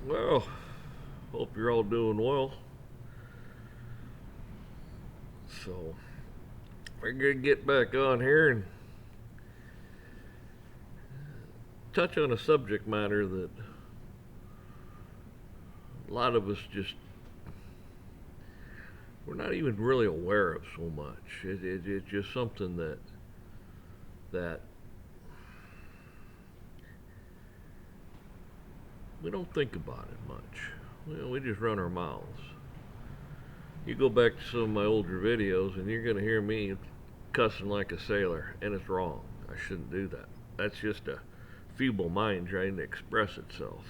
Well, hope you're all doing well. So, we're going to get back on here and touch on a subject matter that a lot of us just, we're not even really aware of so much. It's just something that we don't think about it much. We just run our mouths. You go back to some of my older videos and you're going to hear me cussing like a sailor, and it's wrong. I shouldn't do that. That's just a feeble mind trying to express itself.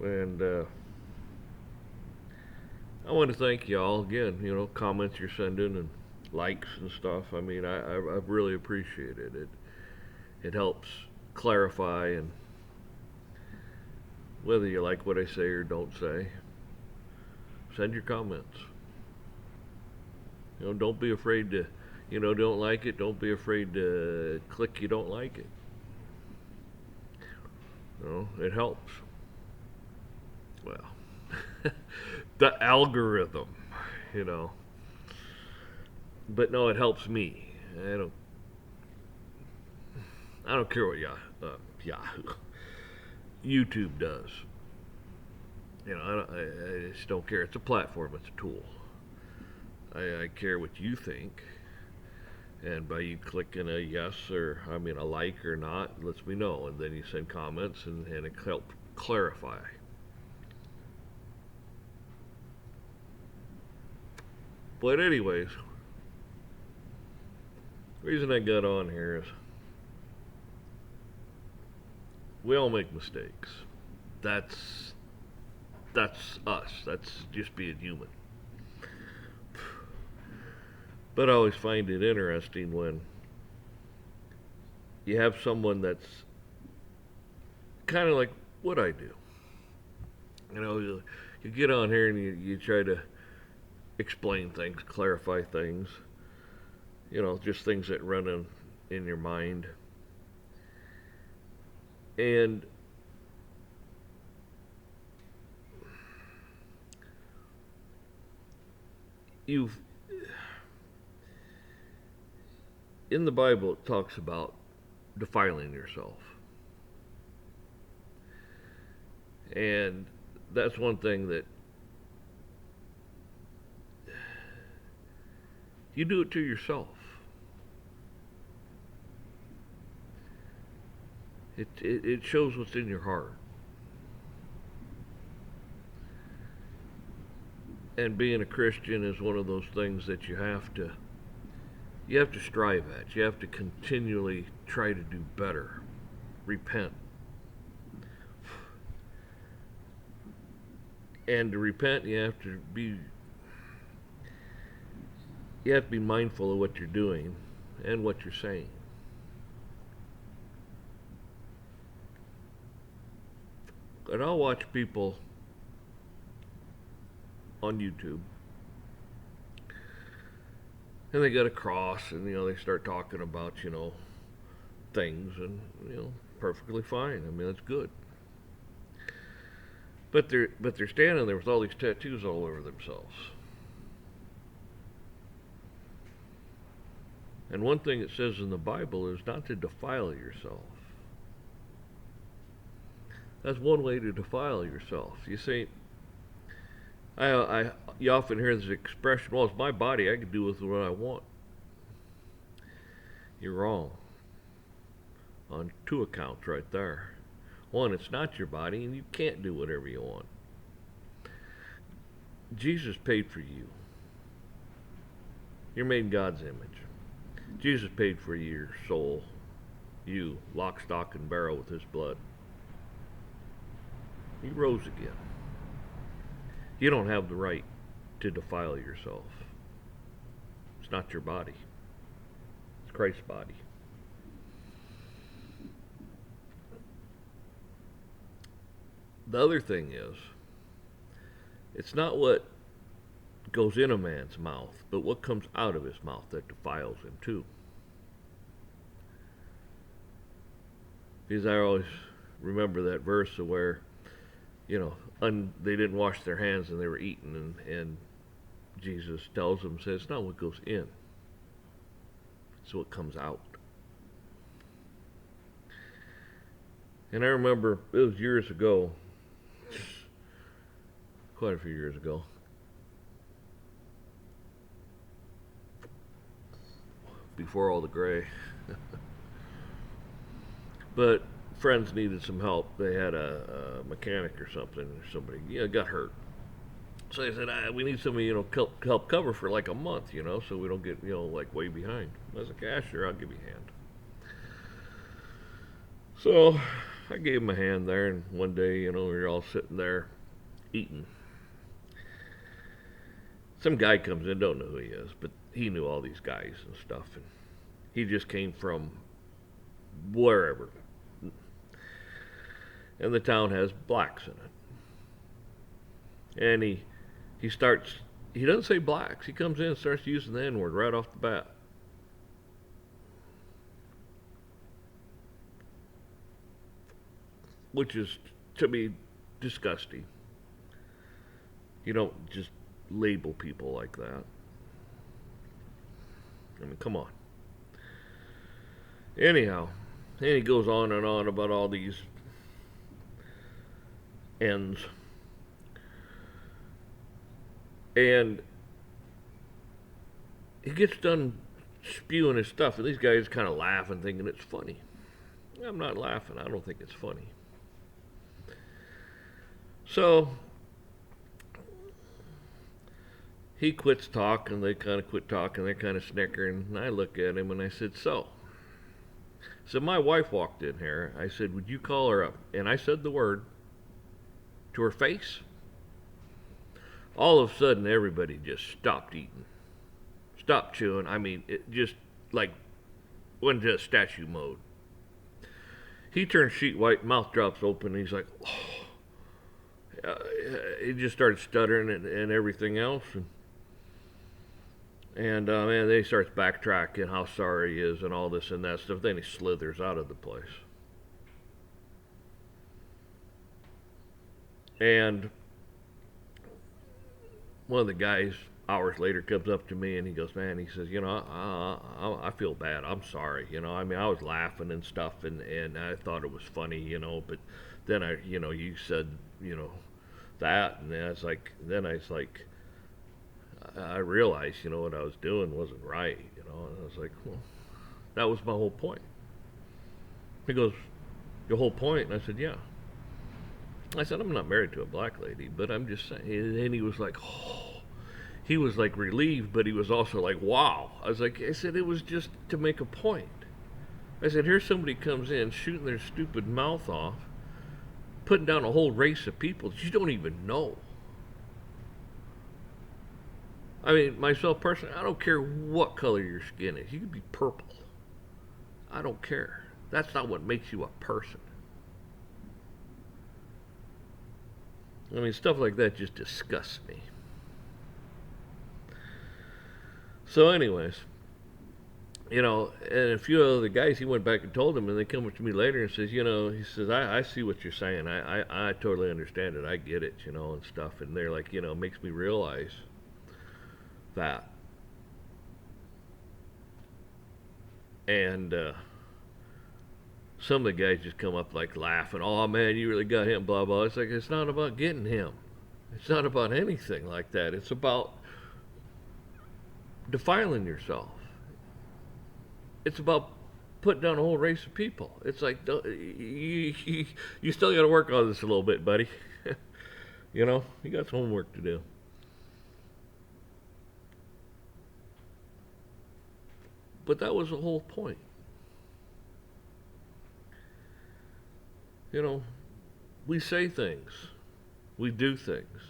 And I want to thank y'all again. Comments you're sending and likes and stuff. I mean, I really appreciate it. It helps clarify, and whether you like what I say or don't say, send your comments. Don't be afraid to, don't like it. Don't be afraid to click you don't like it. It helps. Well, the algorithm, you know. But no, it helps me. I don't care what Yahoo, YouTube does. I just don't care. It's a platform. It's a tool. I care what you think, and by you clicking a yes or a like or not, lets me know, and then you send comments, and it helps clarify. But anyways, the reason I got on here is we all make mistakes. That's that's us. That's just being human. But I always find it interesting when you have someone that's kind of like what I do. You get on here and you try to explain things, clarify things, just things that run in your mind. And you've, in the Bible, it talks about defiling yourself. And that's one thing that you do it to yourself. It shows what's in your heart. And being a Christian is one of those things that you have to strive at. You have to continually try to do better. Repent. And to repent, you have to be mindful of what you're doing and what you're saying. And I'll watch people on YouTube, and they got a cross, and they start talking about things, and perfectly fine. That's good. But they're standing there with all these tattoos all over themselves. And one thing it says in the Bible is not to defile yourself. That's one way to defile yourself. You see, you often hear this expression, well, it's my body, I can do with what I want. You're wrong. On two accounts right there. One, it's not your body, and you can't do whatever you want. Jesus paid for you. You're made in God's image. Jesus paid for your soul. You, lock, stock, and barrel with his blood. He rose again. You don't have the right to defile yourself. It's not your body. It's Christ's body. The other thing is, it's not what goes in a man's mouth, but what comes out of his mouth that defiles him too. Because I always remember that verse where, they didn't wash their hands and they were eating, and Jesus tells them, says, "No, what goes in, it's what comes out." And I remember it was years ago, quite a few years ago, before all the gray. But friends needed some help. They had a mechanic or something, or somebody got hurt. So they said, "We need somebody, help cover for like a month, so we don't get, like way behind." I said, "Yeah, sure, I'll give you a hand." So I gave him a hand there, and one day, we were all sitting there eating. Some guy comes in, don't know who he is, but he knew all these guys and stuff, and he just came from wherever. And the town has blacks in it. And he starts, he doesn't say blacks, he comes in and starts using the N-word right off the bat. Which is, to me, disgusting. You don't just label people like that. I mean, come on. Anyhow, and he goes on and on about all these ends. And he gets done spewing his stuff, and these guys kind of laugh and thinking it's funny. I'm not laughing. I don't think it's funny. So he quits talking, they kind of quit talking, they're kind of snickering, and I look at him and I said, "So my wife walked in here." I said, "Would you call her up?" And I said the word to her face. All of a sudden, everybody just stopped eating, stopped chewing. I mean, it just like went into statue mode. He turns sheet white, mouth drops open, and he's like, "Oh." He just started stuttering and everything else, and then he starts backtracking how sorry he is and all this and that stuff. Then he slithers out of the place. And one of the guys hours later comes up to me and he goes, "Man," he says, I feel bad. I'm sorry. I mean, I was laughing and stuff, and I thought it was funny, but then you said, that, and I realized, what I was doing wasn't right, and I was like, well, that was my whole point. He goes, "Your whole point?" And I said, "Yeah." I said, "I'm not married to a black lady, but I'm just saying." And he was like, oh, he was like relieved, but he was also like, wow. I said, "It was just to make a point." I said, "Here's somebody comes in shooting their stupid mouth off, putting down a whole race of people that you don't even know." I mean, myself personally, I don't care what color your skin is. You could be purple. I don't care. That's not what makes you a person. I mean, stuff like that just disgusts me. So, anyways, and a few other guys, he went back and told them, and they come up to me later and says, he says, I see what you're saying. I totally understand it. I get it, and stuff. And they're like, it makes me realize that. And some of the guys just come up like laughing. "Oh man, you really got him," blah blah. It's like, it's not about getting him. It's not about anything like that. It's about defiling yourself. It's about putting down a whole race of people. It's like, you still got to work on this a little bit, buddy. You got some homework to do. But that was the whole point. We say things, we do things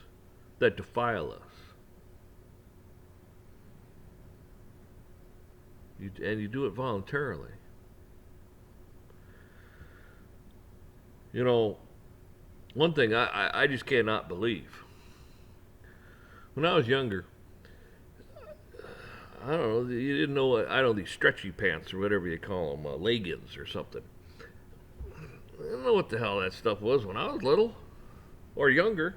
that defile us. And you do it voluntarily. One thing I just cannot believe. When I was younger, I don't know, you didn't know, I don't know, these stretchy pants or whatever you call them, leggings or something. I don't know what the hell that stuff was when I was little or younger.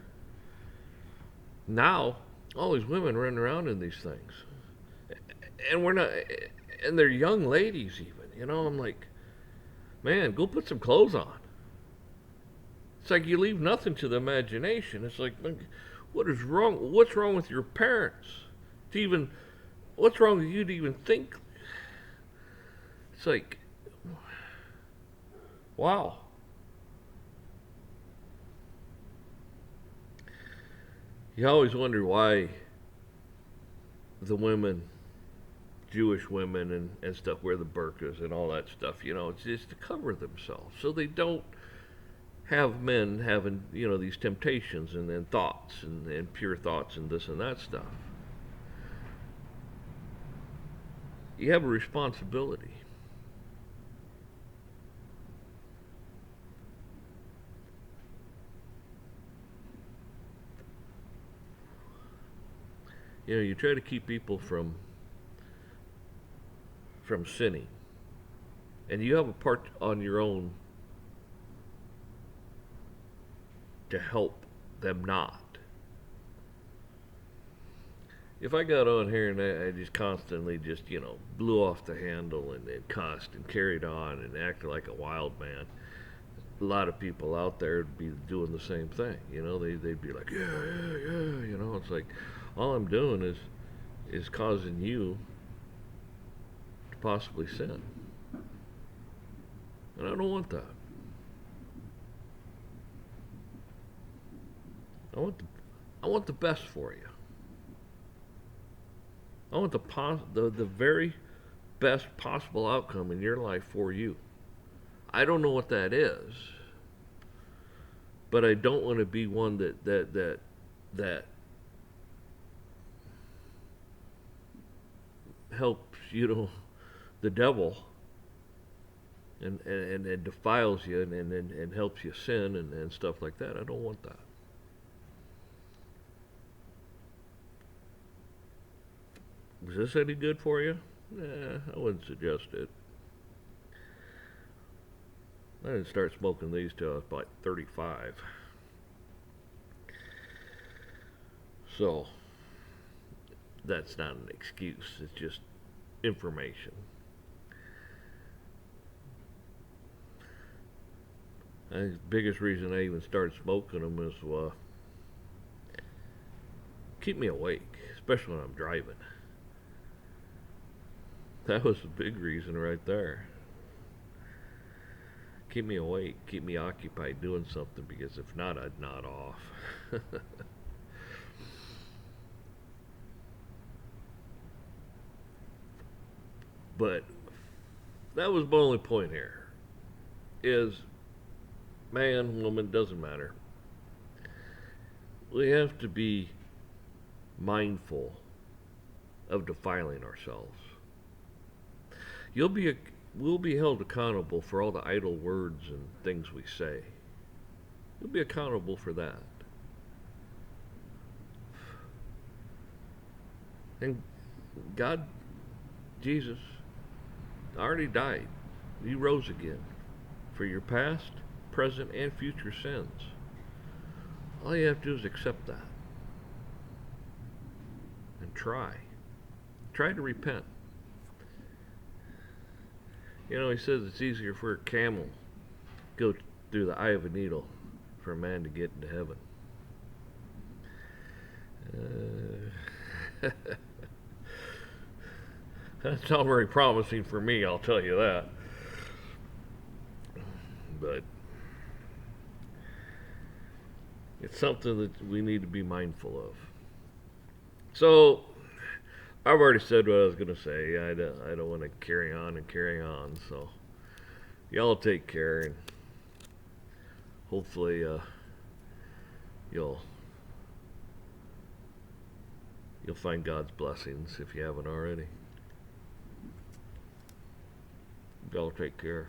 Now, all these women running around in these things, and we're not, and they're young ladies even. I'm like, man, go put some clothes on. It's like you leave nothing to the imagination. It's like, what is wrong? What's wrong with your parents? To even, what's wrong with you to even think? It's like, wow. You always wonder why the women, Jewish women and stuff, wear the burqas and all that stuff. It's just to cover themselves so they don't have men having, these temptations and thoughts and pure thoughts and this and that stuff. You have a responsibility. You try to keep people from sinning, and you have a part on your own to help them not. If I got on here and I just constantly just, blew off the handle and cussed and carried on and acted like a wild man, a lot of people out there would be doing the same thing. They'd be like, yeah, yeah, yeah. It's like all I'm doing is causing you to possibly sin, and I don't want that. I want the best for you. I want the very best possible outcome in your life for you. I don't know what that is, but I don't want to be one that helps the devil and defiles you and helps you sin and stuff like that. I don't want that. Is this any good for you? I wouldn't suggest it. I didn't start smoking these till I was about 35. So, that's not an excuse. It's just information. I think the biggest reason I even started smoking them is keep me awake, especially when I'm driving. That was a big reason right there. Keep me awake, keep me occupied doing something, because if not, I'd nod off. But that was my only point here. Is man, woman, doesn't matter. We have to be mindful of defiling ourselves. You'll be We'll be held accountable for all the idle words and things we say. You'll be accountable for that. And God, Jesus, already died. He rose again for your past, present, and future sins. All you have to do is accept that and try. Try to repent. He says it's easier for a camel to go through the eye of a needle for a man to get into heaven. That's not very promising for me, I'll tell you that. But it's something that we need to be mindful of. So, I've already said what I was going to say. I don't want to carry on and carry on. So, y'all take care, and hopefully you'll find God's blessings if you haven't already. Y'all take care.